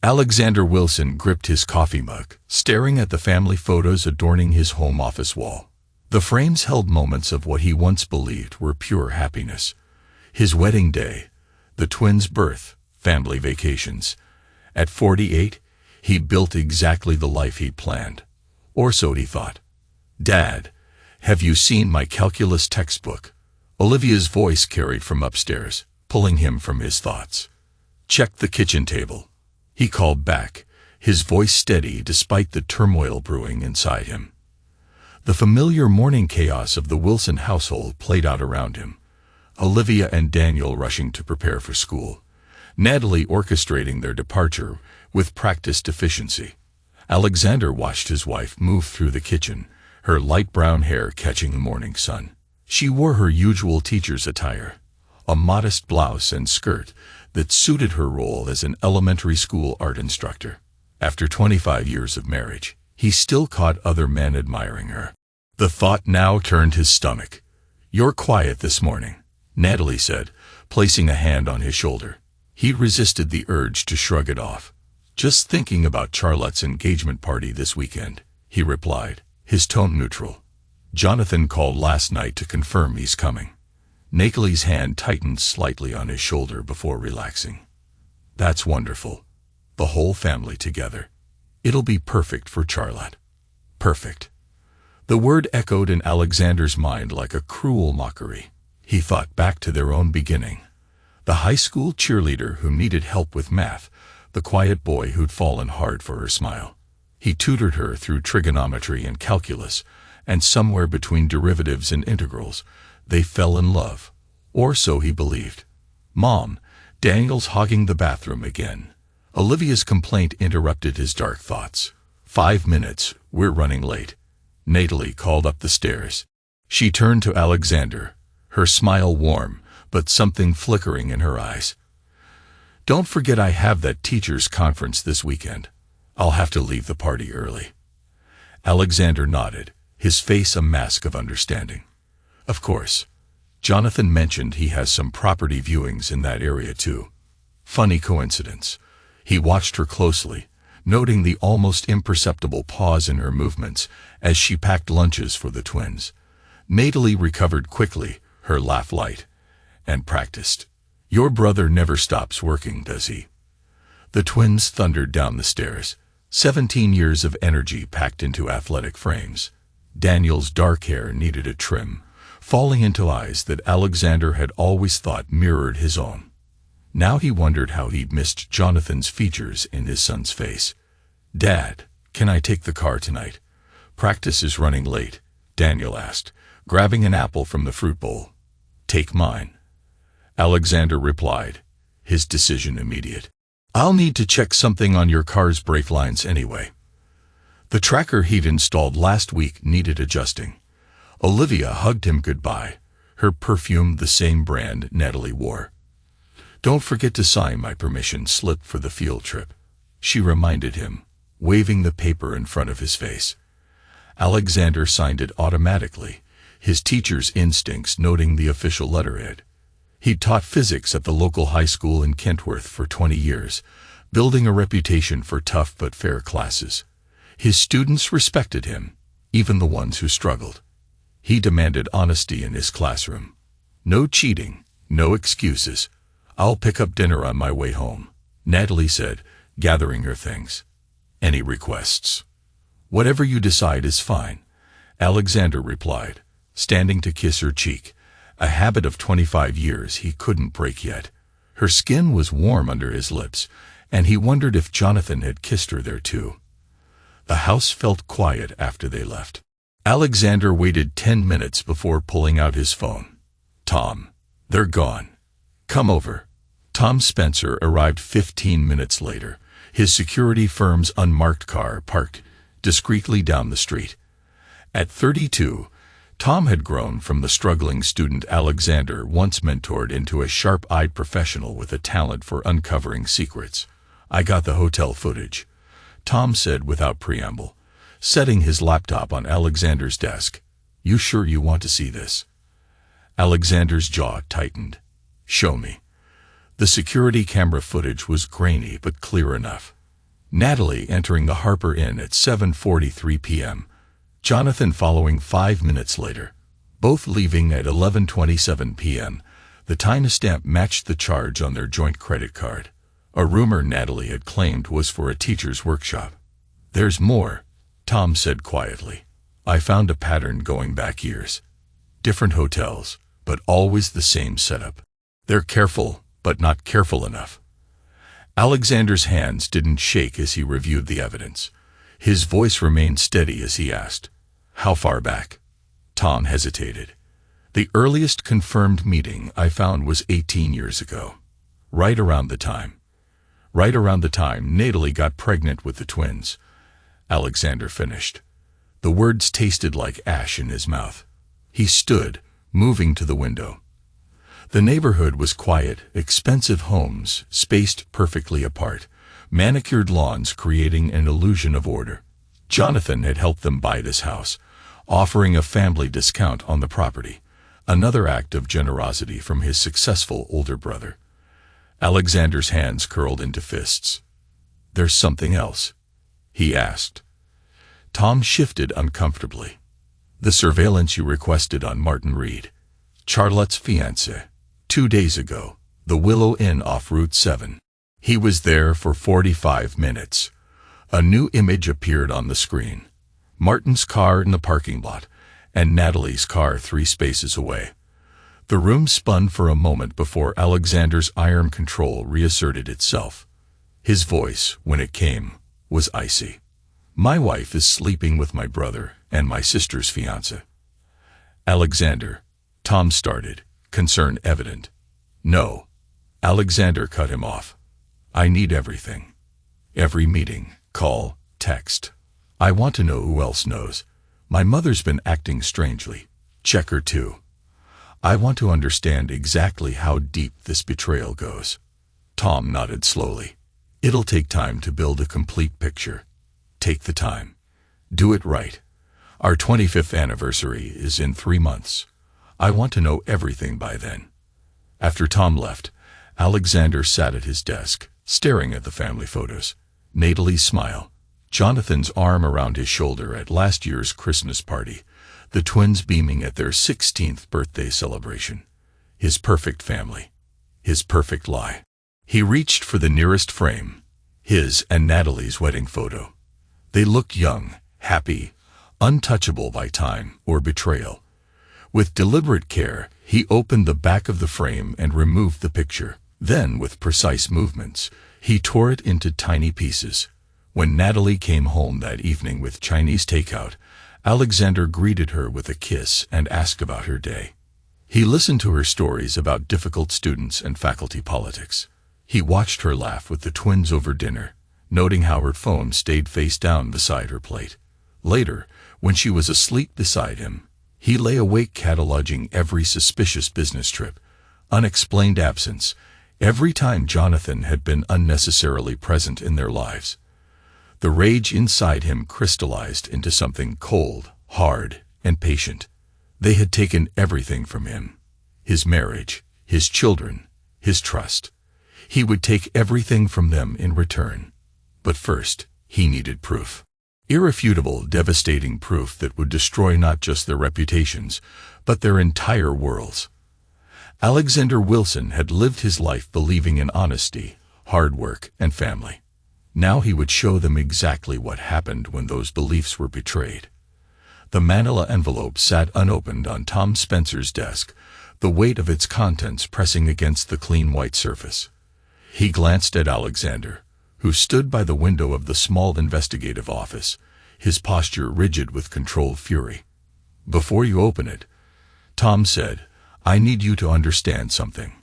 Alexander Wilson gripped his coffee mug, staring at the family photos adorning his home office wall. The frames held moments of what he once believed were pure happiness. His wedding day, the twins' birth, family vacations. At 48, he built exactly the life he'd planned. Or so he thought. "Dad, have you seen my calculus textbook?" Olivia's voice carried from upstairs, pulling him from his thoughts. "Check the kitchen table," he called back, his voice steady despite the turmoil brewing inside him. The familiar morning chaos of the Wilson household played out around him. Olivia and Daniel rushing to prepare for school. Natalie orchestrating their departure with practiced efficiency. Alexander watched his wife move through the kitchen, her light brown hair catching the morning sun. She wore her usual teacher's attire, a modest blouse and skirt that suited her role as an elementary school art instructor. After 25 years of marriage, he still caught other men admiring her. The thought now turned his stomach. "You're quiet this morning," Natalie said, placing a hand on his shoulder. He resisted the urge to shrug it off. "Just thinking about Charlotte's engagement party this weekend," he replied, his tone neutral. "Jonathan called last night to confirm he's coming." Natalie's hand tightened slightly on his shoulder before relaxing. "That's wonderful. The whole family together. It'll be perfect for Charlotte." Perfect. The word echoed in Alexander's mind like a cruel mockery. He thought back to their own beginning. The high school cheerleader who needed help with math, the quiet boy who'd fallen hard for her smile. He tutored her through trigonometry and calculus, and somewhere between derivatives and integrals, they fell in love. Or so he believed. "Mom, Daniel's hogging the bathroom again." Olivia's complaint interrupted his dark thoughts. 5 minutes, we're running late." Natalie called up the stairs. She turned to Alexander, her smile warm, but something flickering in her eyes. "Don't forget I have that teachers' conference this weekend. I'll have to leave the party early." Alexander nodded, his face a mask of understanding. "Of course. Jonathan mentioned he has some property viewings in that area too." Funny coincidence. He watched her closely, noting the almost imperceptible pause in her movements as she packed lunches for the twins. Natalie recovered quickly, her laugh light, and practiced. "Your brother never stops working, does he?" The twins thundered down the stairs, 17 years of energy packed into athletic frames. Daniel's dark hair needed a trim, falling into eyes that Alexander had always thought mirrored his own. Now he wondered how he'd missed Jonathan's features in his son's face. "Dad, can I take the car tonight? Practice is running late," Daniel asked, grabbing an apple from the fruit bowl. "Take mine." Alexander replied, his decision immediate. "I'll need to check something on your car's brake lines anyway." The tracker he'd installed last week needed adjusting. Olivia hugged him goodbye, her perfume the same brand Natalie wore. "Don't forget to sign my permission slip for the field trip," she reminded him, waving the paper in front of his face. Alexander signed it automatically, his teacher's instincts noting the official letterhead. He'd taught physics at the local high school in Kentworth for 20 years, building a reputation for tough but fair classes. His students respected him, even the ones who struggled. He demanded honesty in his classroom. "No cheating, no excuses. I'll pick up dinner on my way home," Natalie said, gathering her things. "Any requests?" "Whatever you decide is fine," Alexander replied, standing to kiss her cheek, a habit of 25 years he couldn't break yet. Her skin was warm under his lips, and he wondered if Jonathan had kissed her there too. The house felt quiet after they left. Alexander waited 10 minutes before pulling out his phone. "Tom, they're gone. Come over." Tom Spencer arrived 15 minutes later, his security firm's unmarked car parked discreetly down the street. At 32, Tom had grown from the struggling student Alexander once mentored into a sharp-eyed professional with a talent for uncovering secrets. "I got the hotel footage," Tom said without preamble, setting his laptop on Alexander's desk. "You sure you want to see this?" Alexander's jaw tightened. "Show me." The security camera footage was grainy but clear enough. Natalie entering the Harper Inn at 7:43 p.m., Jonathan following 5 minutes later, both leaving at 11:27 p.m. The timestamp matched the charge on their joint credit card, a rumor Natalie had claimed was for a teacher's workshop. "There's more," Tom said quietly. "I found a pattern going back years. Different hotels, but always the same setup. They're careful, but not careful enough." Alexander's hands didn't shake as he reviewed the evidence. His voice remained steady as he asked, "How far back?" Tom hesitated. "The earliest confirmed meeting I found was 18 years ago. Right around the time Natalie got pregnant with the twins," Alexander finished. The words tasted like ash in his mouth. He stood, moving to the window. The neighborhood was quiet, expensive homes spaced perfectly apart, manicured lawns creating an illusion of order. Jonathan had helped them buy this house, offering a family discount on the property, another act of generosity from his successful older brother. Alexander's hands curled into fists. "There's something else?" he asked. Tom shifted uncomfortably. "The surveillance you requested on Martin Reed, Charlotte's fiancé, 2 days ago, the Willow Inn off Route 7. He was there for 45 minutes. A new image appeared on the screen. Martin's car in the parking lot, and Natalie's car 3 spaces away." The room spun for a moment before Alexander's iron control reasserted itself. His voice, when it came, was icy. "My wife is sleeping with my brother and my sister's fiancé." "Alexander," Tom started, concern evident. "No." Alexander cut him off. "I need everything. Every meeting, call, text. I want to know who else knows. My mother's been acting strangely. Check her too. I want to understand exactly how deep this betrayal goes." Tom nodded slowly. "It'll take time to build a complete picture. Take the time. Do it right. Our 25th anniversary is in 3 months. I want to know everything by then." After Tom left, Alexander sat at his desk, staring at the family photos. Natalie's smile, Jonathan's arm around his shoulder at last year's Christmas party, the twins beaming at their 16th birthday celebration. His perfect family. His perfect lie. He reached for the nearest frame, his and Natalie's wedding photo. They looked young, happy, untouchable by time or betrayal. With deliberate care, he opened the back of the frame and removed the picture. Then, with precise movements, he tore it into tiny pieces. When Natalie came home that evening with Chinese takeout, Alexander greeted her with a kiss and asked about her day. He listened to her stories about difficult students and faculty politics. He watched her laugh with the twins over dinner, noting how her phone stayed face down beside her plate. Later, when she was asleep beside him, he lay awake cataloging every suspicious business trip, unexplained absence, every time Jonathan had been unnecessarily present in their lives. The rage inside him crystallized into something cold, hard, and patient. They had taken everything from him. His marriage, his children, his trust. He would take everything from them in return. But first, he needed proof. Irrefutable, devastating proof that would destroy not just their reputations, but their entire worlds. Alexander Wilson had lived his life believing in honesty, hard work, and family. Now he would show them exactly what happened when those beliefs were betrayed. The manila envelope sat unopened on Tom Spencer's desk, the weight of its contents pressing against the clean white surface. He glanced at Alexander, who stood by the window of the small investigative office, his posture rigid with controlled fury. "Before you open it," Tom said, "I need you to understand something.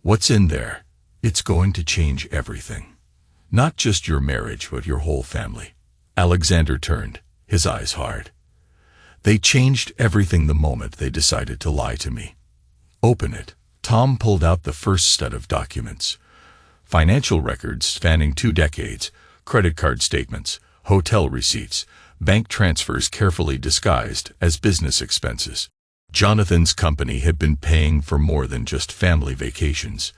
What's in there, it's going to change everything. Not just your marriage, but your whole family." Alexander turned, his eyes hard. "They changed everything the moment they decided to lie to me." "Open it." Tom pulled out the first set of documents. Financial records spanning 2 decades, credit card statements, hotel receipts, bank transfers carefully disguised as business expenses. Jonathan's company had been paying for more than just family vacations.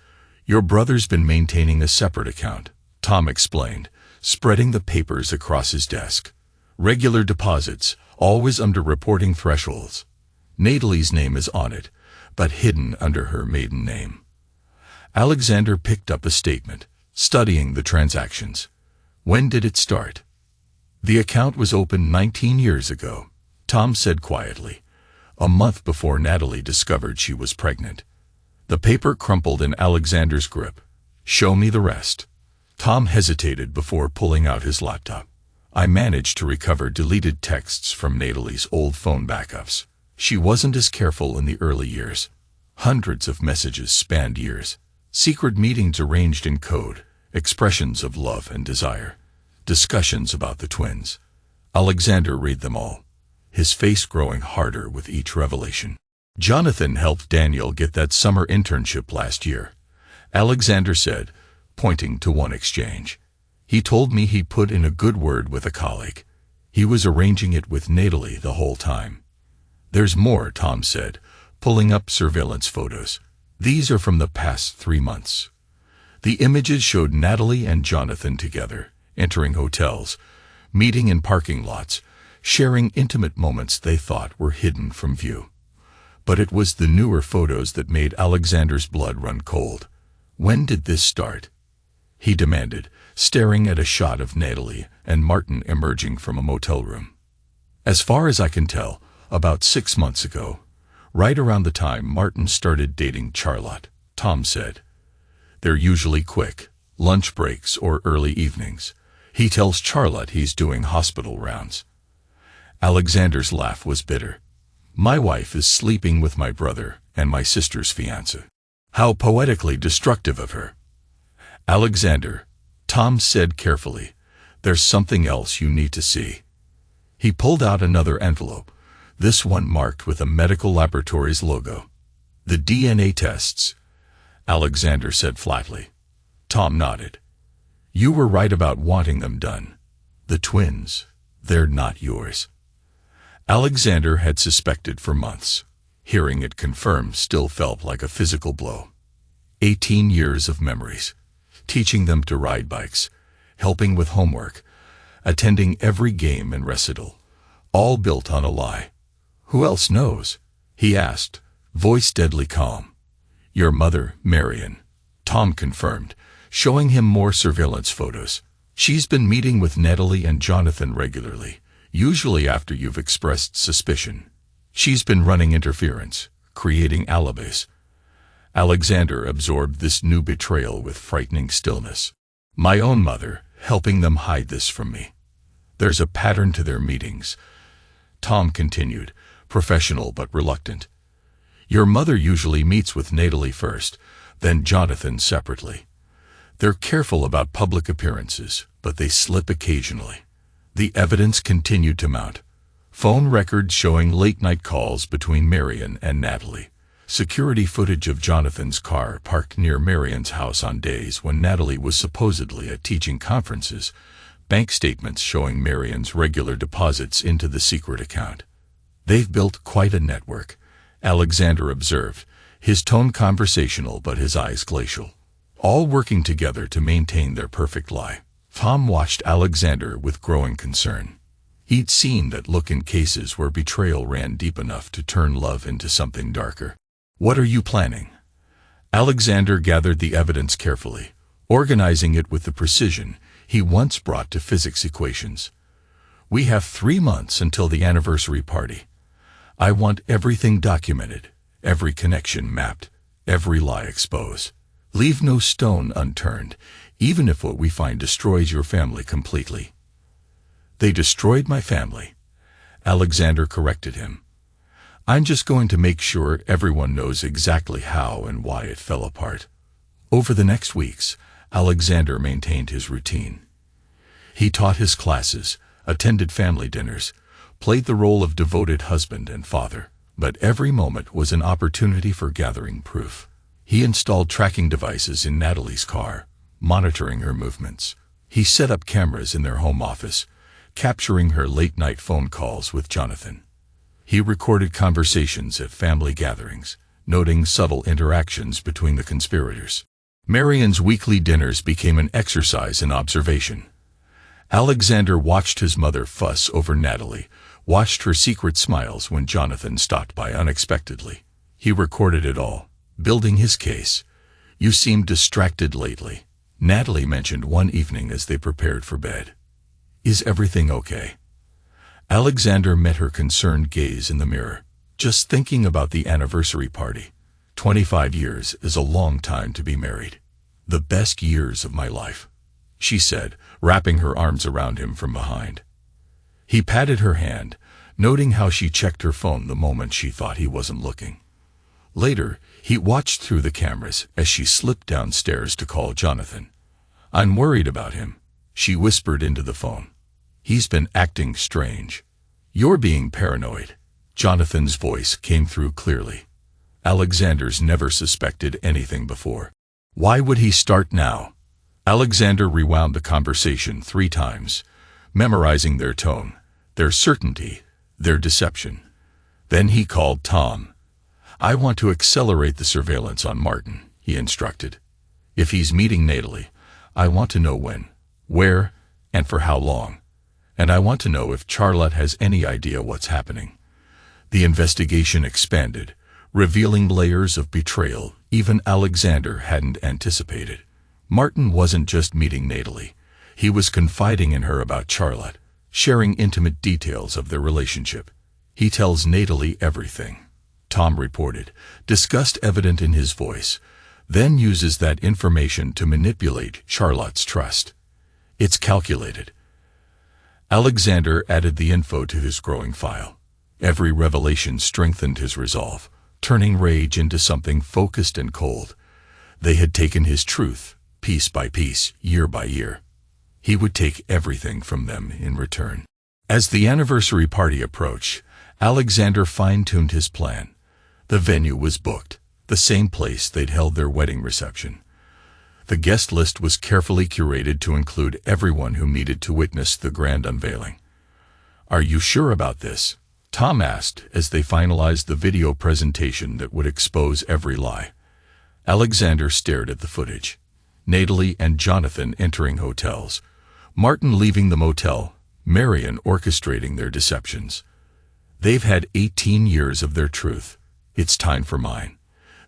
"Your brother's been maintaining a separate account," Tom explained, spreading the papers across his desk. Regular deposits, always under reporting thresholds. Natalie's name is on it, but hidden under her maiden name. Alexander picked up a statement, studying the transactions. When did it start? The account was opened 19 years ago, Tom said quietly, a month before Natalie discovered she was pregnant. The paper crumpled in Alexander's grip. Show me the rest. Tom hesitated before pulling out his laptop. I managed to recover deleted texts from Natalie's old phone backups. She wasn't as careful in the early years. Hundreds of messages spanned years. Secret meetings arranged in code, expressions of love and desire. Discussions about the twins. Alexander read them all, his face growing harder with each revelation. Jonathan helped Daniel get that summer internship last year, Alexander said, pointing to one exchange. He told me he put in a good word with a colleague. He was arranging it with Natalie the whole time. There's more, Tom said, pulling up surveillance photos. These are from the past 3 months. The images showed Natalie and Jonathan together, entering hotels, meeting in parking lots, sharing intimate moments they thought were hidden from view. But it was the newer photos that made Alexander's blood run cold. When did this start? He demanded, staring at a shot of Natalie and Martin emerging from a motel room. As far as I can tell, about 6 months ago, right around the time Martin started dating Charlotte, Tom said. They're usually quick, lunch breaks or early evenings. He tells Charlotte he's doing hospital rounds. Alexander's laugh was bitter. My wife is sleeping with my brother and my sister's fiancé. How poetically destructive of her. Alexander, Tom said carefully, there's something else you need to see. He pulled out another envelope, this one marked with a medical laboratory's logo. The DNA tests, Alexander said flatly. Tom nodded. You were right about wanting them done. The twins, they're not yours. Alexander had suspected for months. Hearing it confirmed still felt like a physical blow. 18 years of memories. Teaching them to ride bikes, helping with homework, attending every game and recital, all built on a lie. Who else knows? He asked, voice deadly calm. Your mother, Marion, Tom confirmed, showing him more surveillance photos. She's been meeting with Natalie and Jonathan regularly, usually after you've expressed suspicion. She's been running interference, creating alibis. Alexander absorbed this new betrayal with frightening stillness. My own mother, helping them hide this from me. There's a pattern to their meetings. Tom continued, professional but reluctant. Your mother usually meets with Natalie first, then Jonathan separately. They're careful about public appearances, but they slip occasionally. The evidence continued to mount. Phone records showing late-night calls between Marion and Natalie. Security footage of Jonathan's car parked near Marion's house on days when Natalie was supposedly at teaching conferences. Bank statements showing Marion's regular deposits into the secret account. They've built quite a network, Alexander observed, his tone conversational but his eyes glacial. All working together to maintain their perfect lie. Tom watched Alexander with growing concern. He'd seen that look in cases where betrayal ran deep enough to turn love into something darker. What are you planning? Alexander gathered the evidence carefully, organizing it with the precision he once brought to physics equations. We have 3 months until the anniversary party. I want everything documented, every connection mapped, every lie exposed. Leave no stone unturned, even if what we find destroys your family completely. They destroyed my family, Alexander corrected him. I'm just going to make sure everyone knows exactly how and why it fell apart. Over the next weeks, Alexander maintained his routine. He taught his classes, attended family dinners, played the role of devoted husband and father, but every moment was an opportunity for gathering proof. He installed tracking devices in Natalie's car, monitoring her movements. He set up cameras in their home office, capturing her late-night phone calls with Jonathan. He recorded conversations at family gatherings, noting subtle interactions between the conspirators. Marion's weekly dinners became an exercise in observation. Alexander watched his mother fuss over Natalie, watched her secret smiles when Jonathan stopped by unexpectedly. He recorded it all, building his case. "You seem distracted lately," Natalie mentioned one evening as they prepared for bed. "Is everything okay?" Alexander met her concerned gaze in the mirror. "Just thinking about the anniversary party. 25 years is a long time to be married. The best years of my life," she said, wrapping her arms around him from behind. He patted her hand, noting how she checked her phone the moment she thought he wasn't looking. Later, he watched through the cameras as she slipped downstairs to call Jonathan. "I'm worried about him," she whispered into the phone. "He's been acting strange." "You're being paranoid." Jonathan's voice came through clearly. Alexander's never suspected anything before. Why would he start now? Alexander rewound the conversation 3 times, memorizing their tone, their certainty, their deception. Then he called Tom. "I want to accelerate the surveillance on Martin," he instructed. "If he's meeting Natalie, I want to know when, where, and for how long. And I want to know if Charlotte has any idea what's happening." The investigation expanded, revealing layers of betrayal even Alexander hadn't anticipated. Martin wasn't just meeting Natalie. He was confiding in her about Charlotte, sharing intimate details of their relationship. "He tells Natalie everything," Tom reported, disgust evident in his voice, then uses that information to manipulate Charlotte's trust. "It's calculated." Alexander added the info to his growing file. Every revelation strengthened his resolve, turning rage into something focused and cold. They had taken his truth, piece by piece, year by year. He would take everything from them in return. As the anniversary party approached, Alexander fine-tuned his plan. The venue was booked, the same place they'd held their wedding reception. The guest list was carefully curated to include everyone who needed to witness the grand unveiling. "Are you sure about this?" Tom asked as they finalized the video presentation that would expose every lie. Alexander stared at the footage. Natalie and Jonathan entering hotels, Martin leaving the motel, Marion orchestrating their deceptions. "They've had 18 years of their truth. It's time for mine."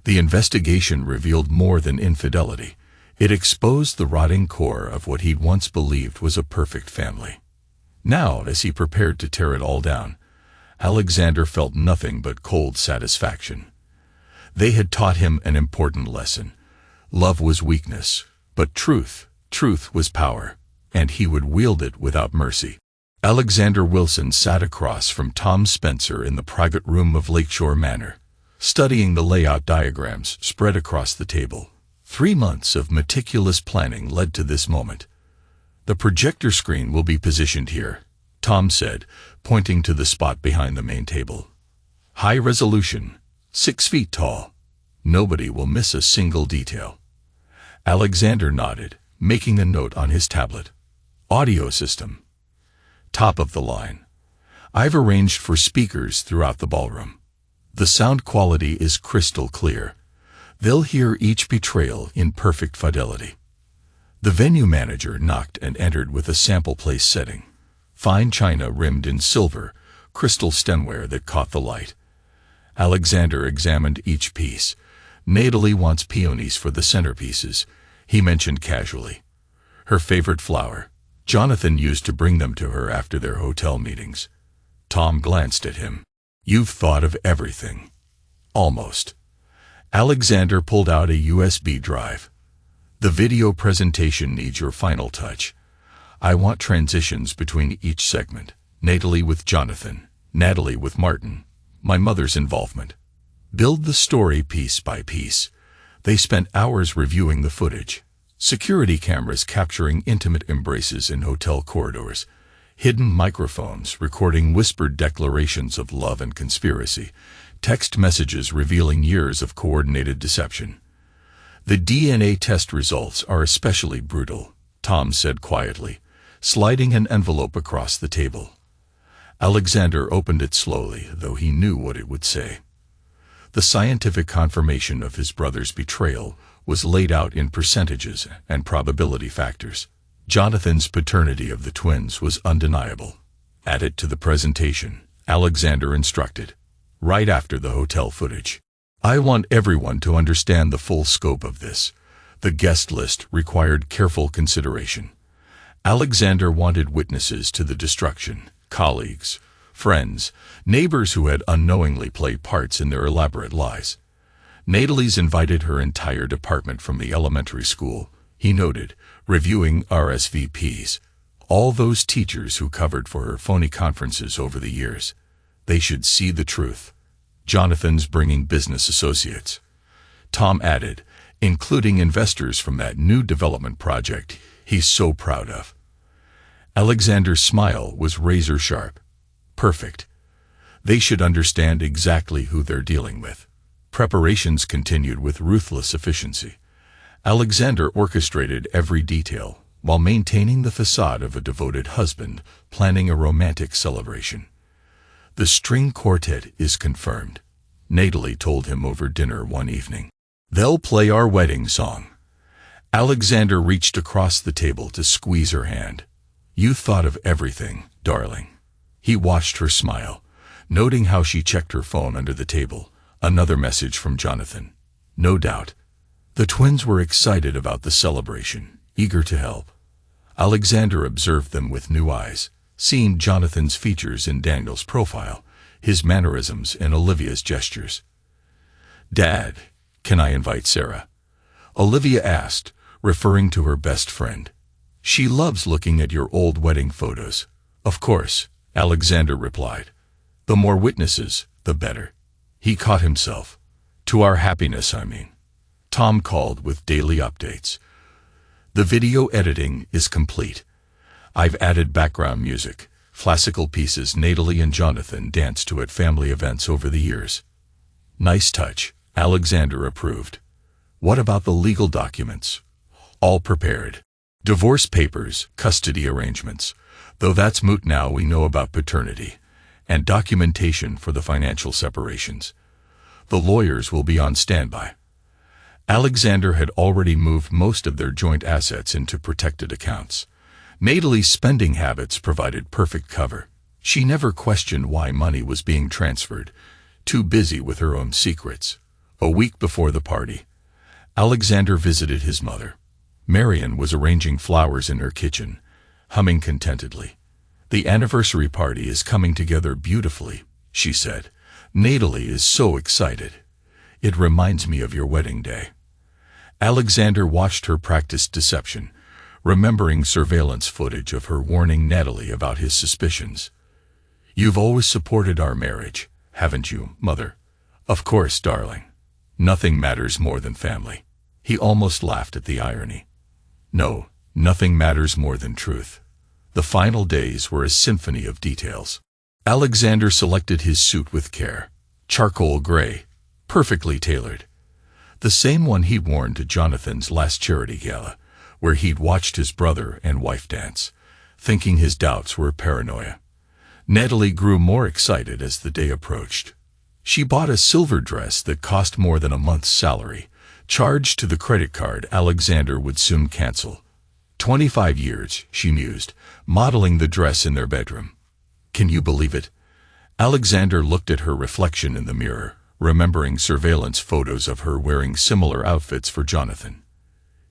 The investigation revealed more than infidelity. It exposed the rotting core of what he'd once believed was a perfect family. Now, as he prepared to tear it all down, Alexander felt nothing but cold satisfaction. They had taught him an important lesson. Love was weakness, but truth was power, and he would wield it without mercy. Alexander Wilson sat across from Tom Spencer in the private room of Lakeshore Manor, studying the layout diagrams spread across the table. 3 months of meticulous planning led to this moment. "The projector screen will be positioned here," Tom said, pointing to the spot behind the main table. "High resolution, 6 feet tall. Nobody will miss a single detail." Alexander nodded, making a note on his tablet. "Audio system. Top of the line. I've arranged for speakers throughout the ballroom. The sound quality is crystal clear. They'll hear each betrayal in perfect fidelity." The venue manager knocked and entered with a sample place setting. Fine china rimmed in silver, crystal stemware that caught the light. Alexander examined each piece. "Natalie wants peonies for the centerpieces," he mentioned casually. "Her favorite flower. Jonathan used to bring them to her after their hotel meetings." Tom glanced at him. "You've thought of everything." "Almost." Alexander pulled out a USB drive. "The video presentation needs your final touch. I want transitions between each segment. Natalie with Jonathan, Natalie with Martin, my mother's involvement. Build the story piece by piece." They spent hours reviewing the footage. Security cameras capturing intimate embraces in hotel corridors, hidden microphones recording whispered declarations of love and conspiracy, text messages revealing years of coordinated deception. "The DNA test results are especially brutal," Tom said quietly, sliding an envelope across the table. Alexander opened it slowly, though he knew what it would say. The scientific confirmation of his brother's betrayal was laid out in percentages and probability factors. Jonathan's paternity of the twins was undeniable. Add it to the presentation, Alexander instructed, right after the hotel footage. I want everyone to understand the full scope of this. The guest list required careful consideration. Alexander wanted witnesses to the destruction, colleagues, friends, neighbors who had unknowingly played parts in their elaborate lies. Natalie's invited her entire department from the elementary school, he noted, reviewing RSVPs. All those teachers who covered for her phony conferences over the years. They should see the truth. Jonathan's bringing business associates. Tom added, including investors from that new development project he's so proud of. Alexander's smile was razor sharp. Perfect. They should understand exactly who they're dealing with. Preparations continued with ruthless efficiency. Alexander orchestrated every detail, while maintaining the facade of a devoted husband, planning a romantic celebration. The string quartet is confirmed, Natalie told him over dinner one evening. They'll play our wedding song. Alexander reached across the table to squeeze her hand. You thought of everything, darling. He watched her smile, noting how she checked her phone under the table. Another message from Jonathan. No doubt. The twins were excited about the celebration, eager to help. Alexander observed them with new eyes, seeing Jonathan's features in Daniel's profile, his mannerisms and Olivia's gestures. Dad, can I invite Sarah? Olivia asked, referring to her best friend. She loves looking at your old wedding photos. Of course, Alexander replied. The more witnesses, the better. He caught himself. To our happiness, I mean. Tom called with daily updates. The video editing is complete. I've added background music, classical pieces Natalie and Jonathan danced to at family events over the years. Nice touch, Alexander approved. What about the legal documents? All prepared. Divorce papers, custody arrangements. Though that's moot now, we know about paternity. And documentation for the financial separations. The lawyers will be on standby. Alexander had already moved most of their joint assets into protected accounts. Natalie's spending habits provided perfect cover. She never questioned why money was being transferred, too busy with her own secrets. A week before the party, Alexander visited his mother. Marion was arranging flowers in her kitchen, humming contentedly. The anniversary party is coming together beautifully, she said. Natalie is so excited. It reminds me of your wedding day. Alexander watched her practice deception, remembering surveillance footage of her warning Natalie about his suspicions. You've always supported our marriage, haven't you, Mother? Of course, darling. Nothing matters more than family. He almost laughed at the irony. No, nothing matters more than truth. The final days were a symphony of details. Alexander selected his suit with care. Charcoal gray, perfectly tailored. The same one he'd worn to Jonathan's last charity gala, where he'd watched his brother and wife dance, thinking his doubts were paranoia. Natalie grew more excited as the day approached. She bought a silver dress that cost more than a month's salary, charged to the credit card Alexander would soon cancel. 25 years, she mused, modeling the dress in their bedroom. Can you believe it? Alexander looked at her reflection in the mirror, remembering surveillance photos of her wearing similar outfits for Jonathan.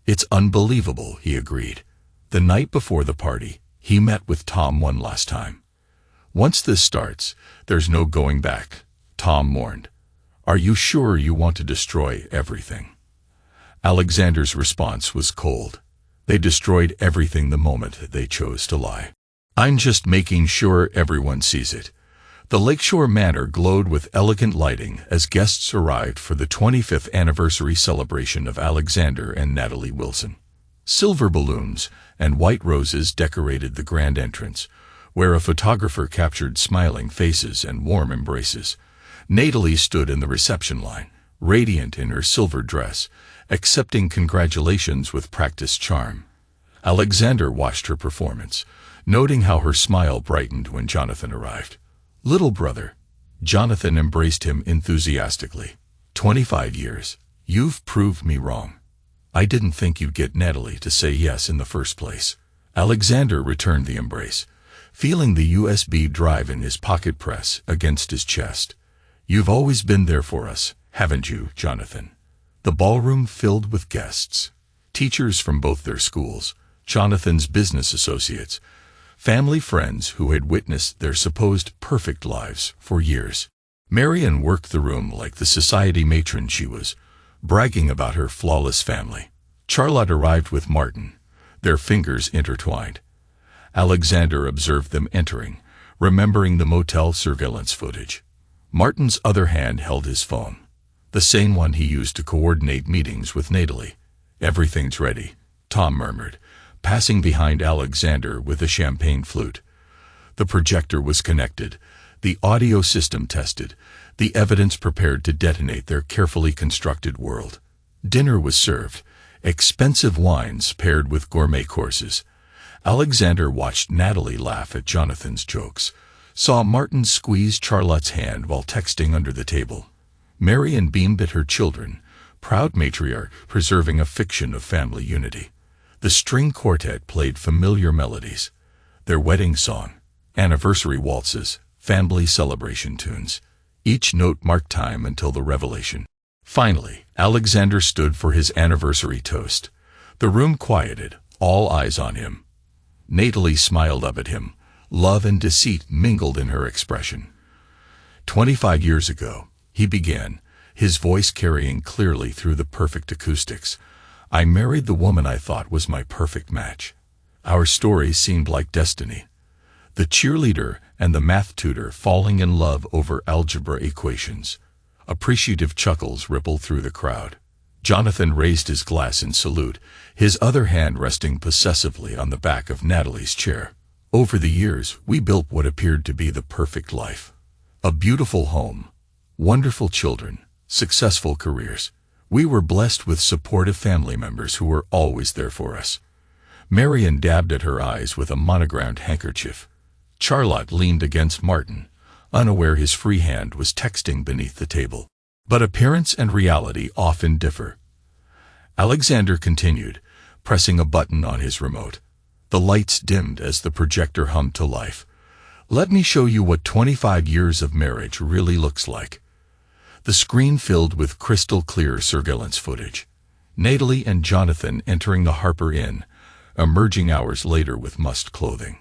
It's unbelievable, he agreed. The night before the party, he met with Tom one last time. Once this starts, there's no going back, Tom warned. Are you sure you want to destroy everything? Alexander's response was cold. They destroyed everything the moment they chose to lie. I'm just making sure everyone sees it. The Lakeshore Manor glowed with elegant lighting as guests arrived for the 25th anniversary celebration of Alexander and Natalie Wilson. Silver balloons and white roses decorated the grand entrance, where a photographer captured smiling faces and warm embraces. Natalie stood in the reception line, radiant in her silver dress, accepting congratulations with practiced charm. Alexander watched her performance, noting how her smile brightened when Jonathan arrived. Little brother. Jonathan embraced him enthusiastically. 25 years. You've proved me wrong. I didn't think you'd get Natalie to say yes in the first place. Alexander returned the embrace, feeling the USB drive in his pocket press against his chest. "You've always been there for us, haven't you, Jonathan?" The ballroom filled with guests, teachers from both their schools, Jonathan's business associates, family friends who had witnessed their supposed perfect lives for years. Marian worked the room like the society matron she was, bragging about her flawless family. Charlotte arrived with Martin, their fingers intertwined. Alexander observed them entering, remembering the motel surveillance footage. Martin's other hand held his phone, the same one he used to coordinate meetings with Natalie. "Everything's ready," Tom murmured, passing behind Alexander with a champagne flute. The projector was connected, the audio system tested, the evidence prepared to detonate their carefully constructed world. Dinner was served, expensive wines paired with gourmet courses. Alexander watched Natalie laugh at Jonathan's jokes, saw Martin squeeze Charlotte's hand while texting under the table. Marian beamed at her children, proud matriarch preserving a fiction of family unity. The string quartet played familiar melodies, their wedding song, anniversary waltzes, family celebration tunes. Each note marked time until the revelation. Finally, Alexander stood for his anniversary toast. The room quieted, all eyes on him. Natalie smiled up at him. Love and deceit mingled in her expression. 25 years ago, he began, his voice carrying clearly through the perfect acoustics. "I married the woman I thought was my perfect match. Our story seemed like destiny. The cheerleader and the math tutor falling in love over algebra equations." Appreciative chuckles rippled through the crowd. Jonathan raised his glass in salute, his other hand resting possessively on the back of Natalie's chair. "Over the years, we built what appeared to be the perfect life. A beautiful home, wonderful children, successful careers. We were blessed with supportive family members who were always there for us." Marian dabbed at her eyes with a monogrammed handkerchief. Charlotte leaned against Martin, unaware his free hand was texting beneath the table. But appearance and reality often differ. Alexander continued, pressing a button on his remote. The lights dimmed as the projector hummed to life. "Let me show you what 25 years of marriage really looks like." The screen filled with crystal-clear surveillance footage. Natalie and Jonathan entering the Harper Inn, emerging hours later with mussed clothing.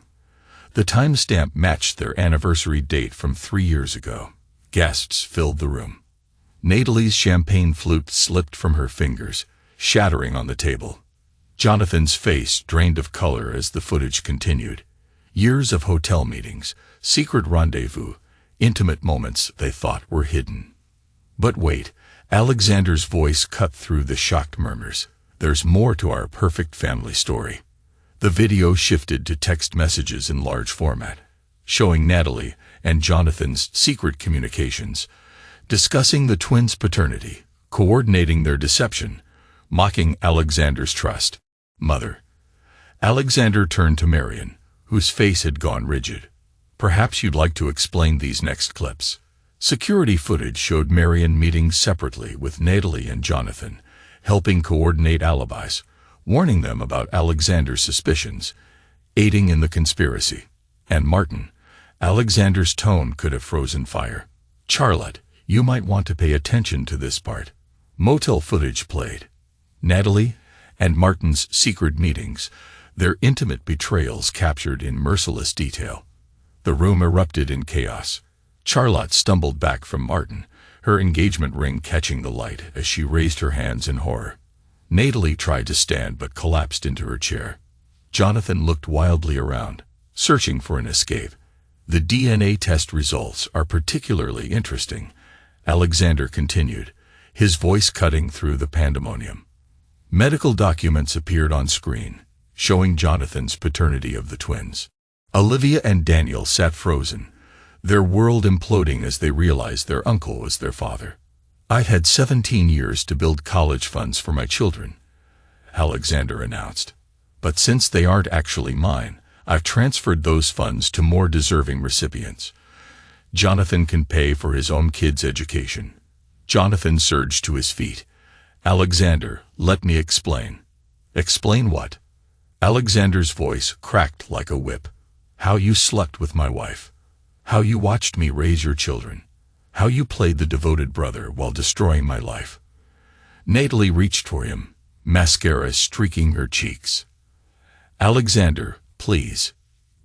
The timestamp matched their anniversary date from 3 years ago. Guests filled the room. Natalie's champagne flute slipped from her fingers, shattering on the table. Jonathan's face drained of color as the footage continued. Years of hotel meetings, secret rendezvous, intimate moments they thought were hidden. But wait, Alexander's voice cut through the shocked murmurs. "There's more to our perfect family story." The video shifted to text messages in large format, showing Natalie and Jonathan's secret communications, discussing the twins' paternity, coordinating their deception, mocking Alexander's trust. "Mother." Alexander turned to Marian, whose face had gone rigid. "Perhaps you'd like to explain these next clips." Security footage showed Marian meeting separately with Natalie and Jonathan, helping coordinate alibis, warning them about Alexander's suspicions, aiding in the conspiracy. And Martin, Alexander's tone could have frozen fire. "Charlotte, you might want to pay attention to this part." Motel footage played. Natalie and Martin's secret meetings, their intimate betrayals captured in merciless detail. The room erupted in chaos. Charlotte stumbled back from Martin, her engagement ring catching the light as she raised her hands in horror. Natalie tried to stand but collapsed into her chair. Jonathan looked wildly around, searching for an escape. "The DNA test results are particularly interesting," Alexander continued, his voice cutting through the pandemonium. Medical documents appeared on screen, showing Jonathan's paternity of the twins. Olivia and Daniel sat frozen, their world imploding as they realized their uncle was their father. "I've had 17 years to build college funds for my children," Alexander announced. "But since they aren't actually mine, I've transferred those funds to more deserving recipients. Jonathan can pay for his own kids' education." Jonathan surged to his feet. "Alexander, let me explain." "Explain what?" Alexander's voice cracked like a whip. How you slept with my wife. How you watched me raise your children. How you played the devoted brother while destroying my life. Natalie reached for him, mascara streaking her cheeks. Alexander, please,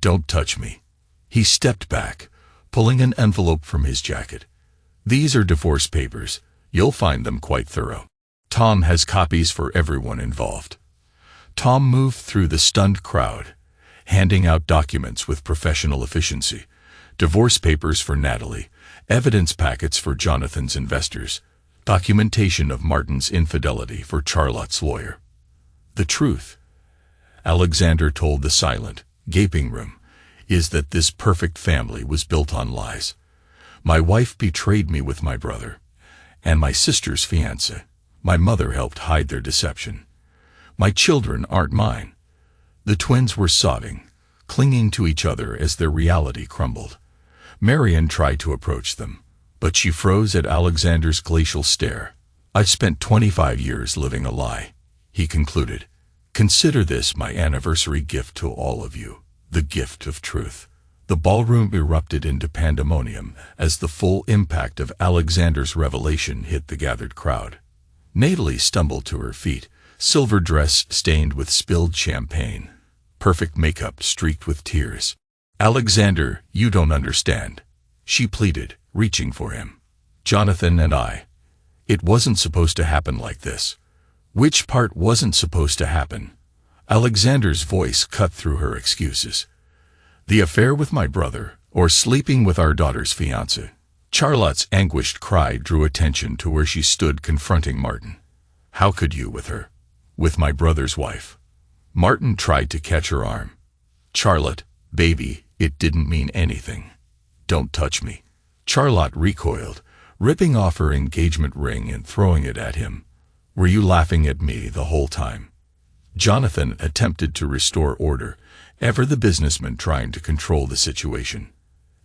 don't touch me. He stepped back, pulling an envelope from his jacket. These are divorce papers. You'll find them quite thorough. Tom has copies for everyone involved. Tom moved through the stunned crowd, handing out documents with professional efficiency. Divorce papers for Natalie, evidence packets for Jonathan's investors, documentation of Martin's infidelity for Charlotte's lawyer. The truth, Alexander told the silent, gaping room, is that this perfect family was built on lies. My wife betrayed me with my brother, and my sister's fiancé. My mother helped hide their deception. My children aren't mine. The twins were sobbing, clinging to each other as their reality crumbled. Marian tried to approach them, but she froze at Alexander's glacial stare. I've spent 25 years living a lie, he concluded. Consider this my anniversary gift to all of you, the gift of truth. The ballroom erupted into pandemonium as the full impact of Alexander's revelation hit the gathered crowd. Natalie stumbled to her feet, silver dress stained with spilled champagne, perfect makeup streaked with tears. Alexander, you don't understand, she pleaded, reaching for him. Jonathan and I. It wasn't supposed to happen like this. Which part wasn't supposed to happen? Alexander's voice cut through her excuses. The affair with my brother, or sleeping with our daughter's fiancé. Charlotte's anguished cry drew attention to where she stood confronting Martin. How could you with her? With my brother's wife. Martin tried to catch her arm. Charlotte, baby, it didn't mean anything. Don't touch me. Charlotte recoiled, ripping off her engagement ring and throwing it at him. Were you laughing at me the whole time? Jonathan attempted to restore order, ever the businessman trying to control the situation.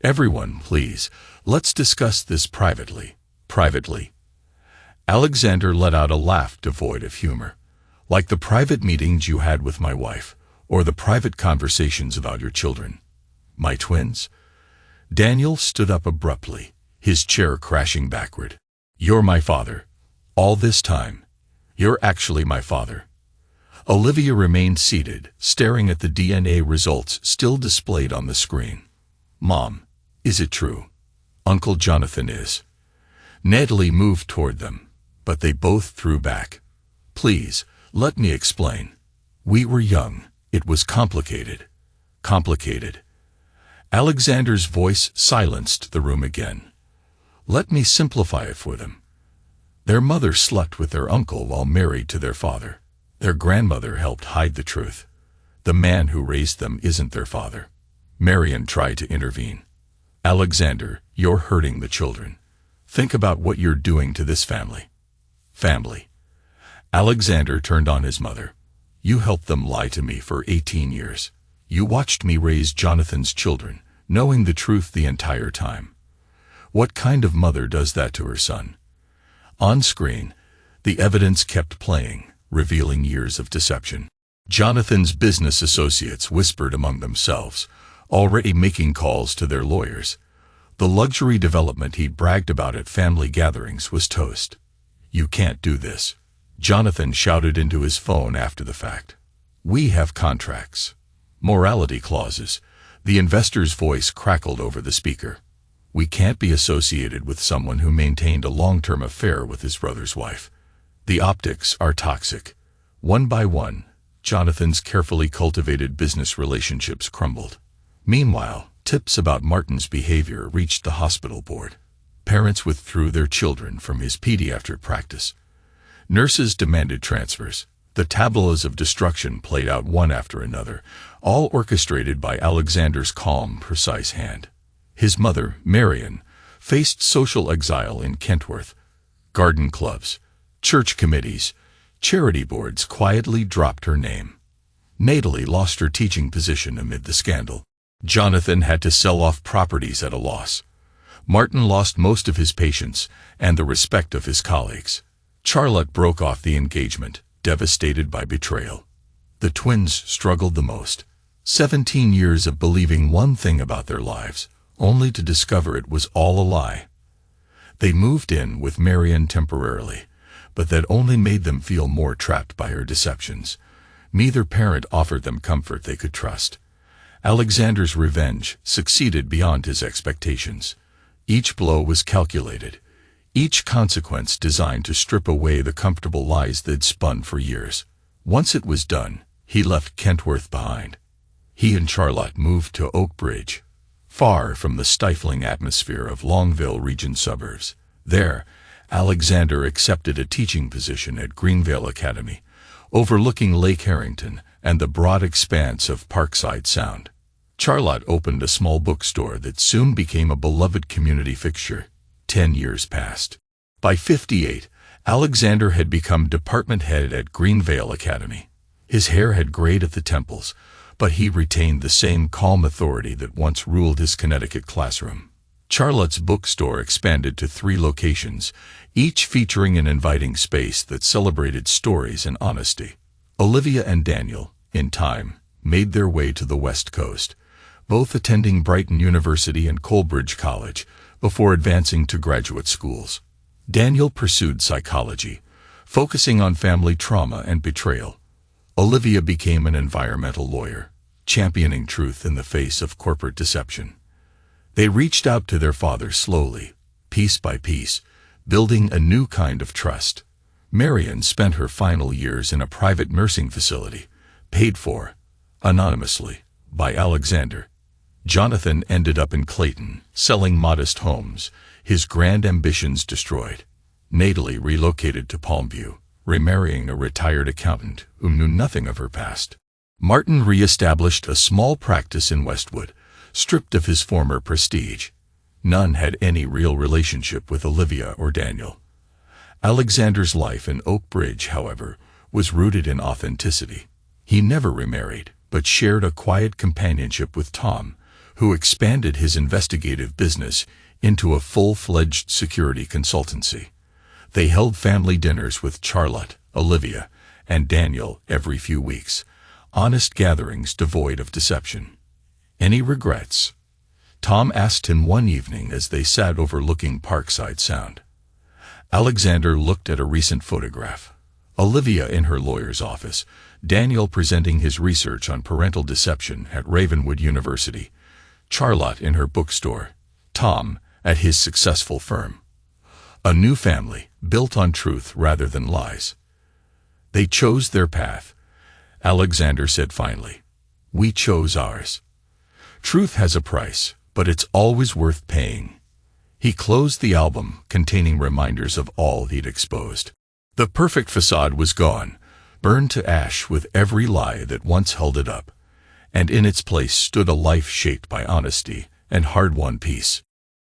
Everyone, please, let's discuss this privately. Privately. Alexander let out a laugh devoid of humor. Like the private meetings you had with my wife, or the private conversations about your children. My twins? Daniel stood up abruptly, his chair crashing backward. You're my father. All this time. You're actually my father. Olivia remained seated, staring at the DNA results still displayed on the screen. Mom, is it true? Uncle Jonathan is. Natalie moved toward them, but they both threw back. Please, let me explain. We were young. It was complicated. Complicated. Alexander's voice silenced the room again. Let me simplify it for them. Their mother slept with their uncle while married to their father. Their grandmother helped hide the truth. The man who raised them isn't their father. Marian tried to intervene. Alexander, you're hurting the children. Think about what you're doing to this family. Family. Alexander turned on his mother. You helped them lie to me for 18 years. You watched me raise Jonathan's children, knowing the truth the entire time. What kind of mother does that to her son? On screen, the evidence kept playing, revealing years of deception. Jonathan's business associates whispered among themselves, already making calls to their lawyers. The luxury development he bragged about at family gatherings was toast. You can't do this. Jonathan shouted into his phone after the fact. We have contracts. Morality clauses. The investor's voice crackled over the speaker. We can't be associated with someone who maintained a long-term affair with his brother's wife. The optics are toxic. One by one, Jonathan's carefully cultivated business relationships crumbled. Meanwhile, tips about Martin's behavior reached the hospital board. Parents withdrew their children from his pediatric practice. Nurses demanded transfers. The tableaus of destruction played out one after another, all orchestrated by Alexander's calm, precise hand. His mother, Marian, faced social exile in Kentworth. Garden clubs, church committees, charity boards quietly dropped her name. Natalie lost her teaching position amid the scandal. Jonathan had to sell off properties at a loss. Martin lost most of his patients and the respect of his colleagues. Charlotte broke off the engagement, devastated by betrayal. The twins struggled the most. 17 years of believing one thing about their lives, only to discover it was all a lie. They moved in with Marian temporarily, but that only made them feel more trapped by her deceptions. Neither parent offered them comfort they could trust. Alexander's revenge succeeded beyond his expectations. Each blow was calculated, each consequence designed to strip away the comfortable lies they'd spun for years. Once it was done, he left Kentworth behind. He and Charlotte moved to Oak Bridge, far from the stifling atmosphere of Longville region suburbs. There, Alexander accepted a teaching position at Greenvale Academy, overlooking Lake Harrington and the broad expanse of Parkside Sound. Charlotte opened a small bookstore that soon became a beloved community fixture. 10 years passed. By 58, Alexander had become department head at Greenvale Academy. His hair had grayed at the temples, but he retained the same calm authority that once ruled his Connecticut classroom. Charlotte's bookstore expanded to 3 locations, each featuring an inviting space that celebrated stories and honesty. Olivia and Daniel, in time, made their way to the West Coast, both attending Brighton University and Coleridge College before advancing to graduate schools. Daniel pursued psychology, focusing on family trauma and betrayal. Olivia became an environmental lawyer, championing truth in the face of corporate deception. They reached out to their father slowly, piece by piece, building a new kind of trust. Marian spent her final years in a private nursing facility, paid for, anonymously, by Alexander. Jonathan ended up in Clayton, selling modest homes, his grand ambitions destroyed. Natalie relocated to Palmview, remarrying a retired accountant who knew nothing of her past. Martin re-established a small practice in Westwood, stripped of his former prestige. None had any real relationship with Olivia or Daniel. Alexander's life in Oak Bridge, however, was rooted in authenticity. He never remarried, but shared a quiet companionship with Tom, who expanded his investigative business into a full-fledged security consultancy. They held family dinners with Charlotte, Olivia, and Daniel every few weeks, honest gatherings devoid of deception. "Any regrets?" Tom asked him one evening as they sat overlooking Parkside Sound. Alexander looked at a recent photograph. Olivia in her lawyer's office, Daniel presenting his research on parental deception at Ravenwood University, Charlotte in her bookstore, Tom at his successful firm. A new family, built on truth rather than lies. They chose their path. Alexander said finally, "We chose ours. Truth has a price, but it's always worth paying." He closed the album, containing reminders of all he'd exposed. The perfect facade was gone, burned to ash with every lie that once held it up, and in its place stood a life shaped by honesty and hard-won peace.